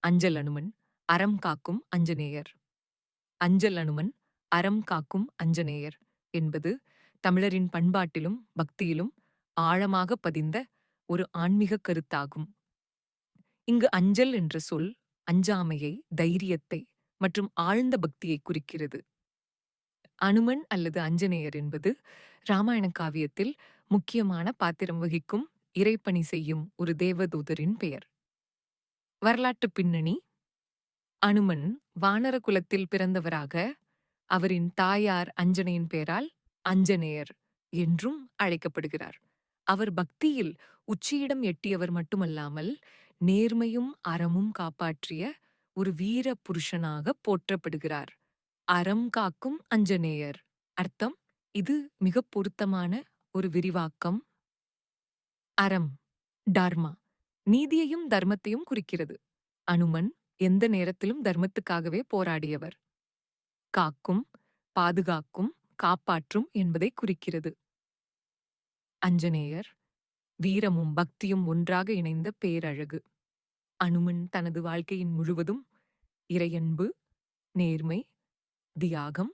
அஞ்சல் அனுமன் அறம் காக்கும் அஞ்சனேயர். அஞ்சல் அனுமன் அறம் காக்கும் அஞ்சனேயர் என்பது தமிழரின் பண்பாட்டிலும் பக்தியிலும் ஆழமாக பதிந்த ஒரு ஆன்மீக கருத்தாகும். இங்கு அஞ்சல் என்ற சொல் அஞ்சாமையை, தைரியத்தை மற்றும் ஆழ்ந்த பக்தியை குறிக்கிறது. அனுமன் அல்லது அஞ்சனேயர் என்பது இராமாயண காவியத்தில் முக்கியமான பாத்திரம் வகிக்கும் இறைப்பணி செய்யும் ஒரு தேவதூதரின் பெயர். வரலாற்று பின்னணி: அனுமன் வானர குலத்தில் பிறந்தவராக, அவரின் தாயார் அஞ்சனையின் பெயரால் அஞ்சனேயர் என்றும் அழைக்கப்படுகிறார். அவர் பக்தியில் உச்சியிடம் எட்டியவர் மட்டுமல்லாமல் நேர்மையும் அறமும் காப்பாற்றிய ஒரு வீர புருஷனாக போற்றப்படுகிறார். அறம் காக்கும் அஞ்சனேயர் அர்த்தம்: இது மிக பொருத்தமான ஒரு விரிவாக்கம். அறம், டார்மா, நீதியையும் தர்மத்தையும் குறிக்கிறது. அனுமன் எந்த நேரத்திலும் தர்மத்துக்காகவே போராடியவர். காக்கும், பாதுகாக்கும், காப்பாற்றும் என்பதை குறிக்கிறது. அஞ்சனேயர் வீரமும் பக்தியும் ஒன்றாக இணைந்த பேரழகு. அனுமன் தனது வாழ்க்கையின் முழுவதும் இறையன்பு, நேர்மை, தியாகம்,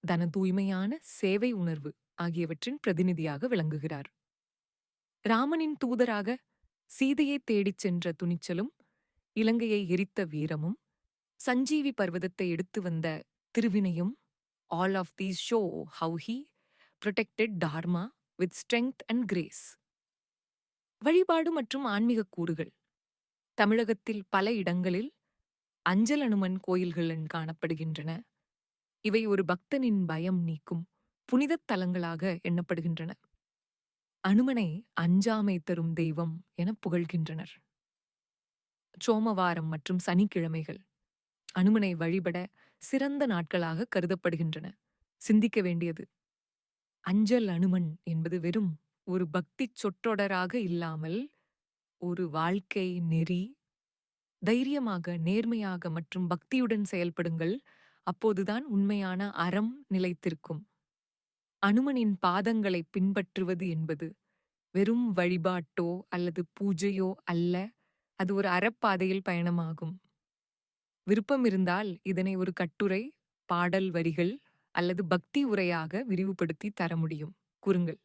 தன தூய்மையான சேவை உணர்வு ஆகியவற்றின் பிரதிநிதியாக விளங்குகிறார். ராமனின் தூதராக சீதையை தேடிச் சென்ற துணிச்சலும், இலங்கையை எரித்த வீரமும், சஞ்சீவி பர்வதத்தை எடுத்து வந்த திருவினையும், all of these show how he protected Dharma with strength and grace. வழிபாடு மற்றும் ஆன்மீக கூறுகள்: தமிழகத்தில் பல இடங்களில் அஞ்சல் அனுமன் கோயில்கள் காணப்படுகின்றன. இவை ஒரு பக்தனின் பயம் நீக்கும் புனிதத் தலங்களாக எண்ணப்படுகின்றன. அனுமனை அஞ்சாமை தரும் தெய்வம் என புகழ்கின்றனர். சோமவாரம் மற்றும் சனிக்கிழமைகள் அனுமனை வழிபட சிறந்த நாட்களாக கருதப்படுகின்றன. சிந்திக்க வேண்டியது: அஞ்சல் அனுமன் என்பது வெறும் ஒரு பக்தி சொற்றொடராக இல்லாமல் ஒரு வாழ்க்கை நெறி. தைரியமாக, நேர்மையாக மற்றும் பக்தியுடன் செயல்படுங்கள். அப்போதுதான் உண்மையான அறம் நிலைத்திருக்கும். அனுமனின் பாதங்களை பின்பற்றுவது என்பது வெறும் வழிபாட்டோ அல்லது பூஜையோ அல்ல, அது ஒரு அறப்பாதையில் பயணமாகும். விருப்பம் இருந்தால் இதனை ஒரு கட்டுரை, பாடல் வரிகள் அல்லது பக்தி உரையாக விரிவுபடுத்தி தர முடியும். கூறுங்கள்.